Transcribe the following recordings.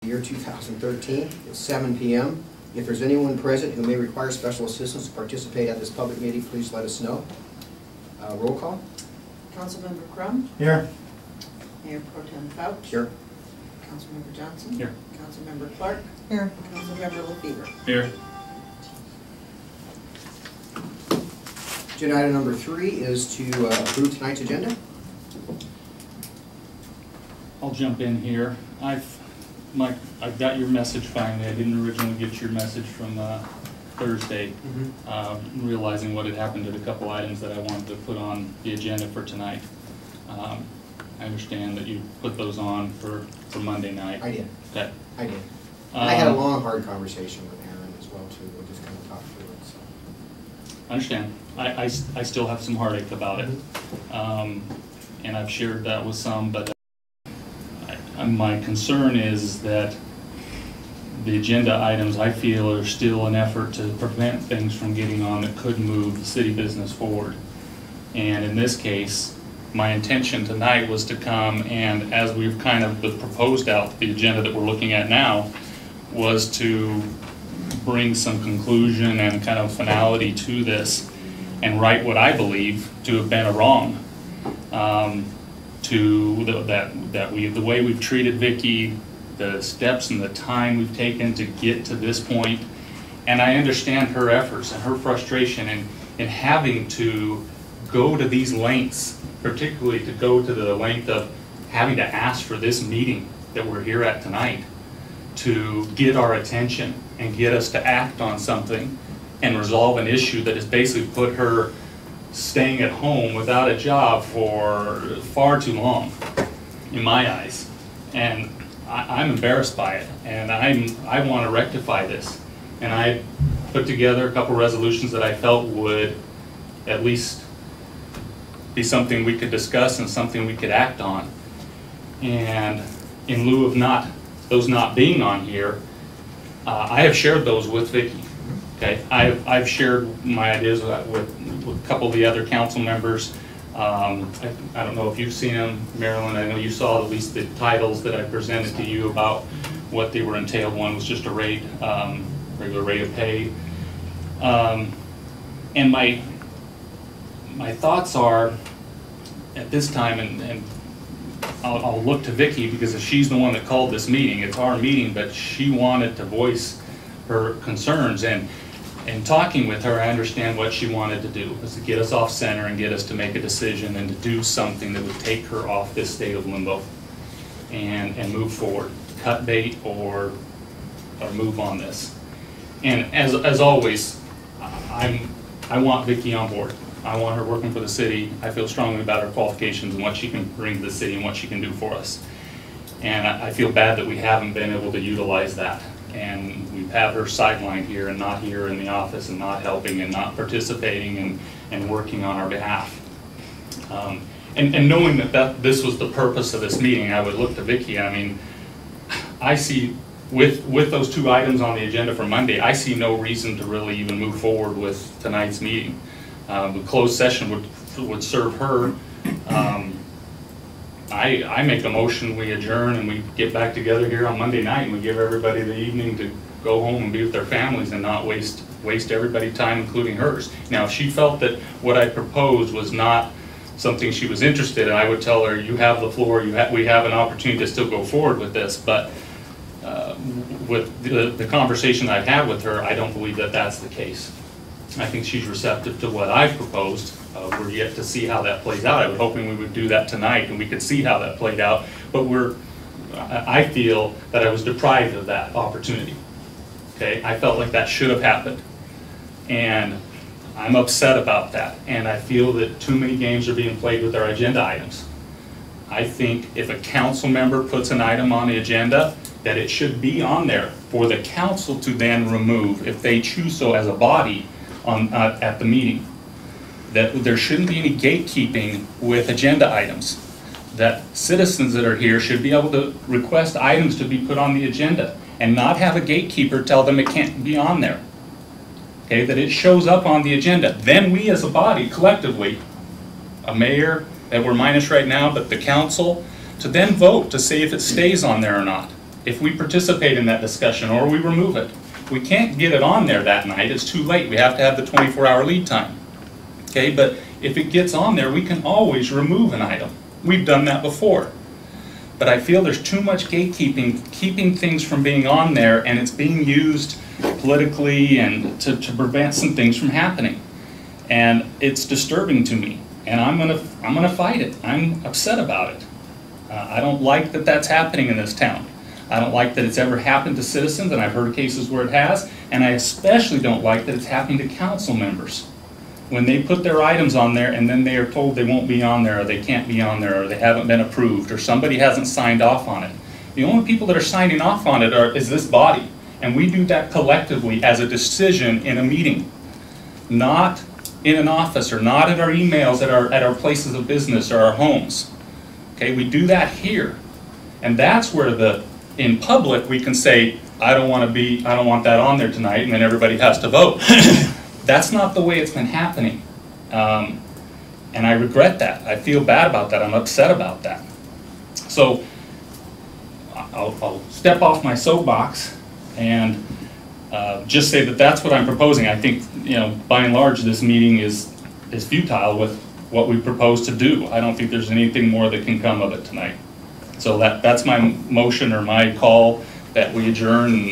year 2013 at 7 p.m. If there's anyone present who may require special assistance to participate at this public meeting, please let us know. Roll call. Councilmember Crum. Here. Mayor Pro Tem Fouch. Here. Councilmember Johnson. Here. Councilmember Clark. Here. Councilmember LaFever. Here. Agenda item number 3 is to approve tonight's agenda. I'll jump in here. I've got your message finally. I didn't originally get your message from Thursday, realizing what had happened to the couple items that I wanted to put on the agenda for tonight. I understand that you put those on for Monday night. I did. Okay. I did. And I had a long, hard conversation with Aaron as well, too. We'll just kind of talk through it. So. I understand. I still have some heartache about it. And I've shared that with some, but my concern is that the agenda items I feel are still an effort to prevent things from getting on that could move the city business forward. And in this case, my intention tonight was to come and, as we've kind of proposed out the agenda that we're looking at now, was to bring some conclusion and kind of finality to this and right what I believe to have been a wrong. The way we've treated Vicki, the steps and the time we've taken to get to this point, and I understand her efforts and her frustration in having to go to these lengths, particularly to go to the length of having to ask for this meeting that we're here at tonight to get our attention and get us to act on something and resolve an issue that has basically put her staying at home without a job for far too long, in my eyes. And I'm embarrassed by it, and I want to rectify this. And I put together a couple resolutions that I felt would at least be something we could discuss and something we could act on. And in lieu of those not being on here, I have shared those with Vicki. Okay, I've shared my ideas with a couple of the other council members. I don't know if you've seen them, Marilyn. I know you saw at least the titles that I presented to you about what they were entailed. One was just a rate, regular rate of pay. And my thoughts are, at this time, and I'll look to Vicki because if she's the one that called this meeting, it's our meeting, but she wanted to voice her concerns. And in talking with her, I understand what she wanted to do, was to get us off center and get us to make a decision and to do something that would take her off this state of limbo and move forward, cut bait or move on this. And as always, I want Vicki on board. I want her working for the city. I feel strongly about her qualifications and what she can bring to the city and what she can do for us. And I feel bad that we haven't been able to utilize that. And we have her sidelined here and not here in the office and not helping and not participating and working on our behalf. And knowing that this was the purpose of this meeting, I would look to Vicki. I mean, I see with those two items on the agenda for Monday, I see no reason to really even move forward with tonight's meeting. The closed session would serve her. I make a motion, we adjourn and we get back together here on Monday night and we give everybody the evening to go home and be with their families and not waste everybody's time, including hers. Now, if she felt that what I proposed was not something she was interested in, I would tell her, you have the floor, we have an opportunity to still go forward with this. But with the conversation I've had with her, I don't believe that that's the case. I think she's receptive to what I've proposed. We're yet to see how that plays out. I was hoping we would do that tonight and we could see how that played out. But I feel that I was deprived of that opportunity. Okay, I felt like that should have happened. And I'm upset about that. And I feel that too many games are being played with our agenda items. I think if a council member puts an item on the agenda, that it should be on there for the council to then remove, if they choose so as a body, at the meeting. That there shouldn't be any gatekeeping with agenda items. That citizens that are here should be able to request items to be put on the agenda and not have a gatekeeper tell them it can't be on there. Okay, that it shows up on the agenda. Then we as a body, collectively, a mayor that we're minus right now, but the council, to then vote to say if it stays on there or not. if we participate in that discussion or we remove it. We can't get it on there that night, it's too late. We have to have the 24-hour lead time. Okay, but if it gets on there, we can always remove an item. We've done that before. But I feel there's too much gatekeeping, keeping things from being on there, and it's being used politically and to prevent some things from happening. And it's disturbing to me, and I'm gonna fight it. I'm upset about it. I don't like that that's happening in this town. I don't like that it's ever happened to citizens, and I've heard of cases where it has, and I especially don't like that it's happening to council members. When they put their items on there and then they are told they won't be on there, or they can't be on there, or they haven't been approved, or somebody hasn't signed off on it. The only people that are signing off on it is this body, and we do that collectively as a decision in a meeting, not in an office, or not at our emails at our places of business or our homes. Okay, we do that here, and that's where in public we can say, I don't want that on there tonight, and then everybody has to vote. That's not the way it's been happening, and I regret that. I feel bad about that. I'm upset about that. So I'll step off my soapbox and just say that that's what I'm proposing. I think, by and large, this meeting is futile with what we propose to do. I don't think there's anything more that can come of it tonight. So that's my motion or my call, that we adjourn and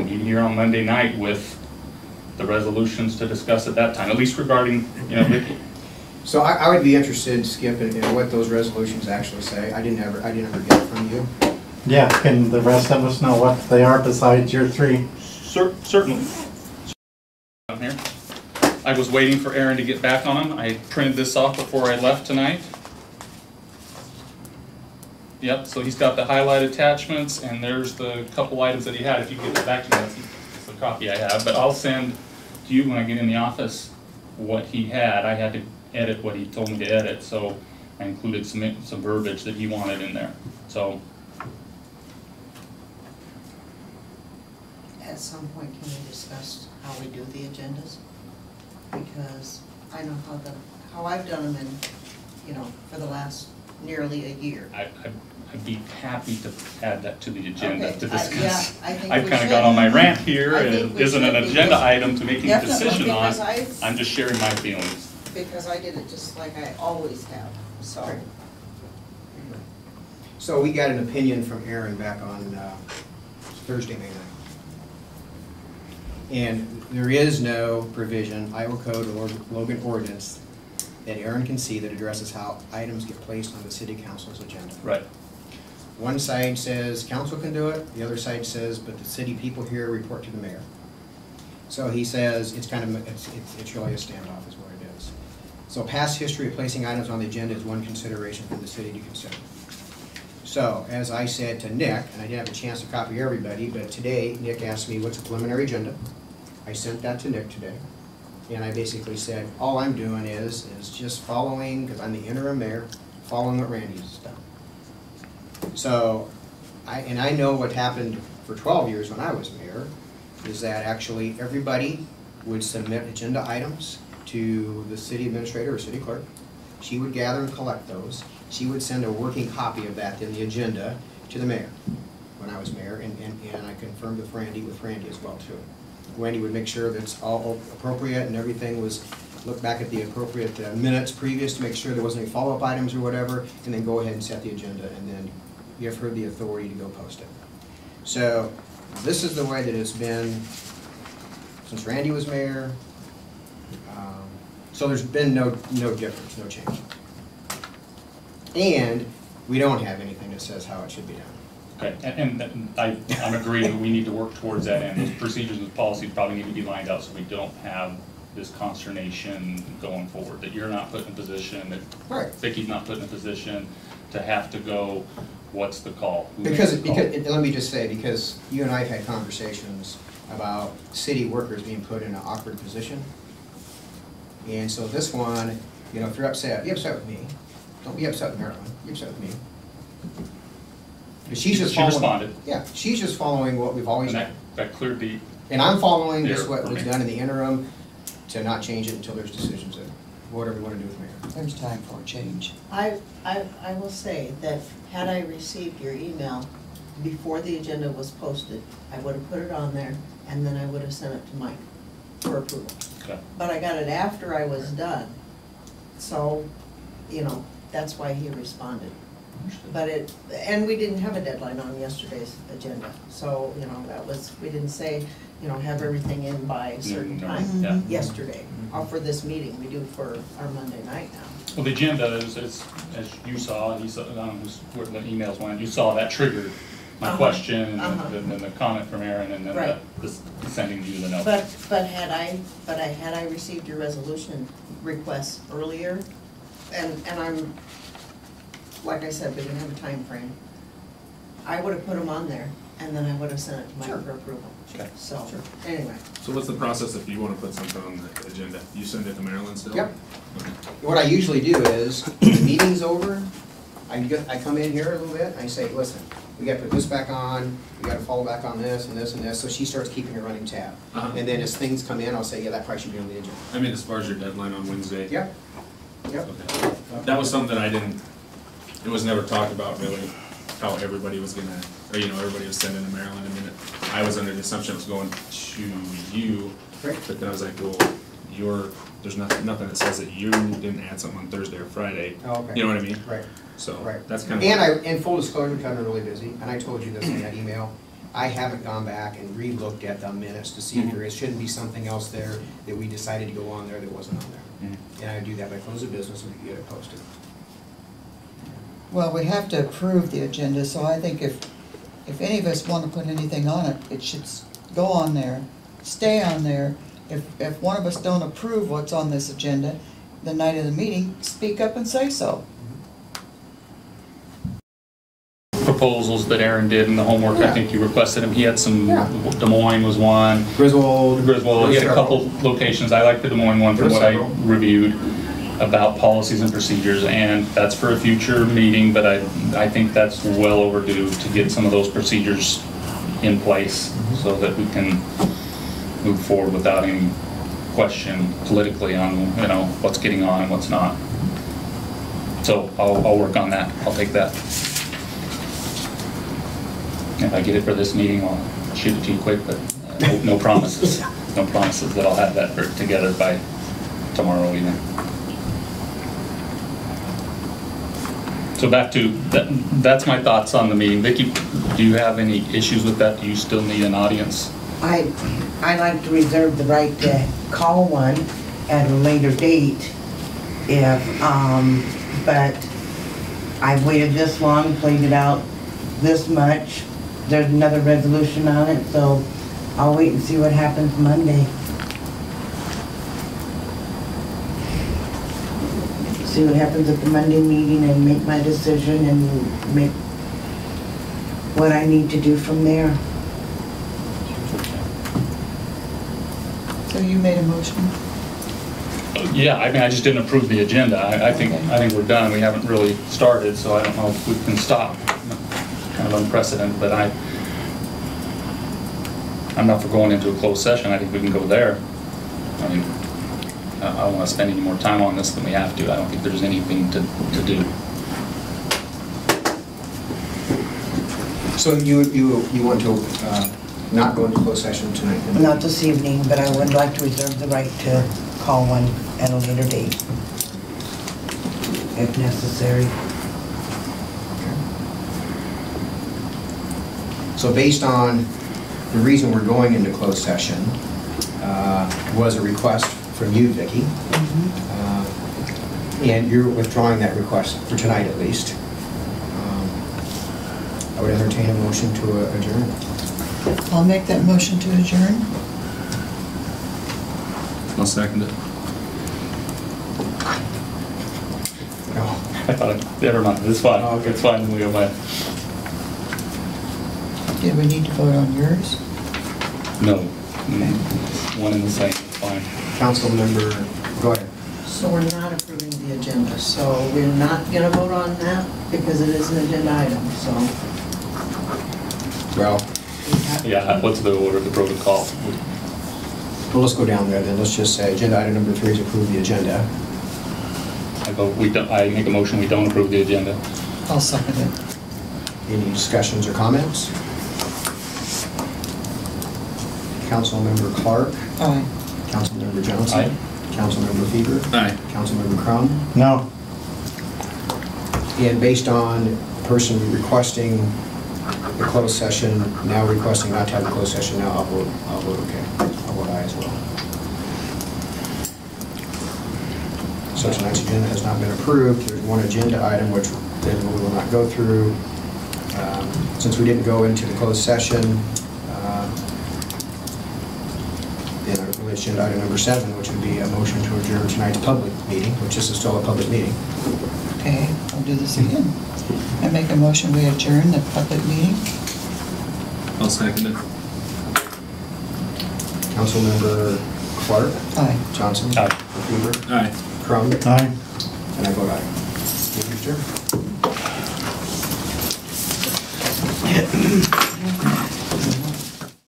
meet here on Monday night with the resolutions to discuss at that time, at least regarding, Vicky. So I would be interested, Skip, in what those resolutions actually say. I didn't ever get it from you. Yeah, can the rest of us know what they are besides your three? Certainly. Here. I was waiting for Aaron to get back on them. I printed this off before I left tonight. Yep, so he's got the highlight attachments, and there's the couple items that he had. If you get it back to me, that's the copy I have. But I'll send to you when I get in the office what he had. I had to edit what he told me to edit, so I included some verbiage that he wanted in there. So. At some point, can we discuss how we do the agendas? Because I know how I've done them for the last nearly a year. I'd be happy to add that to the agenda to discuss. Yeah, I think I've we kind of should. gone on my rant here, and it isn't an agenda item to making a Definitely, decision on. because I'm just sharing my feelings. Because I did it just like I always have, so. So we got an opinion from Aaron back on Thursday, May 9th. And there is no provision, Iowa Code or Logan ordinance, that Aaron can see that addresses how items get placed on the city council's agenda. Right. One side says council can do it, the other side says, but the city people here report to the mayor. So he says it's really a standoff is what it is. So past history of placing items on the agenda is one consideration for the city to consider. So, as I said to Nick, and I didn't have a chance to copy everybody, but today Nick asked me what's a preliminary agenda. I sent that to Nick today. And I basically said, all I'm doing is just following, because I'm the interim mayor, following what Randy's done. So, I know what happened for 12 years when I was mayor, is that actually everybody would submit agenda items to the city administrator or city clerk. She would gather and collect those. She would send a working copy of that in the agenda to the mayor when I was mayor, and I confirmed with Randy as well too. Randy would make sure that it's all appropriate and everything was, look back at the appropriate minutes previous to make sure there wasn't any follow-up items or whatever, and then go ahead and set the agenda, and then give her the authority to go post it. So this is the way that it's been since Randy was mayor. So there's been no difference, no change. And we don't have anything that says how it should be done. Okay, and I'm agreeing that we need to work towards that end. Those procedures and policies probably need to be lined out so we don't have this consternation going forward, that you're not put in a position, that Right. Vicky's not put in a position to have to go, what's the call? Because let me just say, because you and I have had conversations about city workers being put in an awkward position. And so this one, if you're upset, be upset with me. Don't be upset with Marilyn, be upset with me. She's just She responded. Yeah, she's just following what we've always And done. that cleared the... And I'm following just There what for was me. done in the interim to not change it until there's decisions of whatever we want to do with mayor. There's time for a change. I will say that had I received your email before the agenda was posted, I would have put it on there, and then I would have sent it to Mike for approval. Okay. But I got it after I was done, so, you know, that's why he responded. But and we didn't have a deadline on yesterday's agenda, so, you know, that was, we didn't say, you know, have everything in by a certain No, time yeah. yesterday, or for this meeting, we do for our Monday night now. Well, the agenda is, as you saw, and you saw, I don't know where the emails went, you saw that triggered my Uh-huh. question, Uh-huh. and then the comment from Aaron, and then Right. sending you the note. But had I received your resolution requests earlier, and I'm, like I said, we didn't have a time frame, I would have put them on there, and then I would have sent it to Mike Sure. for approval. Okay. So, Sure. anyway, So what's the process if you want to put something on the agenda? You send it to Marilyn still? Yep. Okay. What I usually do is, when the meeting's over, I come in here a little bit, and I say, listen, we gotta put this back on, we gotta follow back on this and this and this, so she starts keeping a running tab. Uh-huh. And then as things come in, I'll say, yeah, that probably should be on the agenda. I mean, as far as your deadline on Wednesday? Yep, yep. Okay. That was something I didn't, it was never talked about really, how everybody was gonna, or you know, everybody was sending to Maryland. I mean, I was under the assumption it was going to you, Right. but then I was like, well, there's nothing that says that you didn't add something on Thursday or Friday. Oh, okay. You know what I mean? Right. So, Right. that's kind of. And in full disclosure, because I'm really busy, and I told you this in that email, I haven't gone back and re-looked at the minutes to see if there shouldn't be something else there that we decided to go on there that wasn't on there. And I do that by close of business and we get it posted. Well, we have to approve the agenda, so I think if any of us want to put anything on it, it should go on there, stay on there. If one of us don't approve what's on this agenda, the night of the meeting, speak up and say so. Proposals that Aaron did in the homework, I Yeah. think you requested him, he had some, Yeah. Des Moines was one, Griswold. Griswold, he had a couple locations, I like the Des Moines one from what I Several. reviewed about policies and procedures, and that's for a future meeting, but I think that's well overdue to get some of those procedures in place so that we can move forward without any question politically on, you know, what's getting on and what's not. So I'll work on that, I'll take that. If I get it for this meeting, I'll shoot it to you quick, but no promises. No promises that I'll have that together by tomorrow evening. So back to, that's my thoughts on the meeting. Vicki, do you have any issues with that? Do you still need an audience? I like to reserve the right to call one at a later date if, but I've waited this long, played it out this much. There's another resolution on it, so I'll wait and see what happens Monday. See what happens at the Monday meeting and make my decision and make what I need to do from there. So you made a motion? Yeah, I mean, I just didn't approve the agenda. I think Okay. we're done. We haven't really started, so I don't know if we can stop. Kind of unprecedented, but I'm not for going into a closed session. I think we can go there. I mean, I don't want to spend any more time on this than we have to. I don't think there's anything to do. So you want to not go into closed session tonight? then? Not this evening, but I would like to reserve the right to call one at a later date, if necessary. So based on the reason we're going into closed session was a request from you, Vicki. And you're withdrawing that request for tonight at least. I would entertain a motion to adjourn. I'll make that motion to adjourn. I'll second it. No. I thought, never mind, it's fine. Oh, okay. It's fine, we go back. Did we need to vote on yours? No, one and the same, fine. Council member, go ahead. so we're not approving the agenda, so we're not gonna vote on that because it is an agenda item, so. Well, Yeah, what's the order of the protocol? well, let's go down there then. Let's just say agenda item number 3 is approve the agenda. I make a motion, we don't approve the agenda. I'll second it. Any discussions or comments? Councilmember Clark, Aye. Councilmember Johnson. Aye. Councilmember Fever. Aye. Councilmember Crum. No. And based on the person requesting the closed session, now requesting not to have the closed session, now I'll vote okay. I'll vote aye as well. So tonight's agenda has not been approved. There's one agenda item which then we will not go through. Since we didn't go into the closed session, then our agenda item number 7, which would be a motion to adjourn tonight's public meeting, which this is still a public meeting. Okay, I'll do this again. I make a motion, we adjourn the public meeting. I'll second it. Councilmember Clark. Aye. Johnson. Aye. Fever. Aye. Crum. Aye. And I vote aye. Meeting adjourned.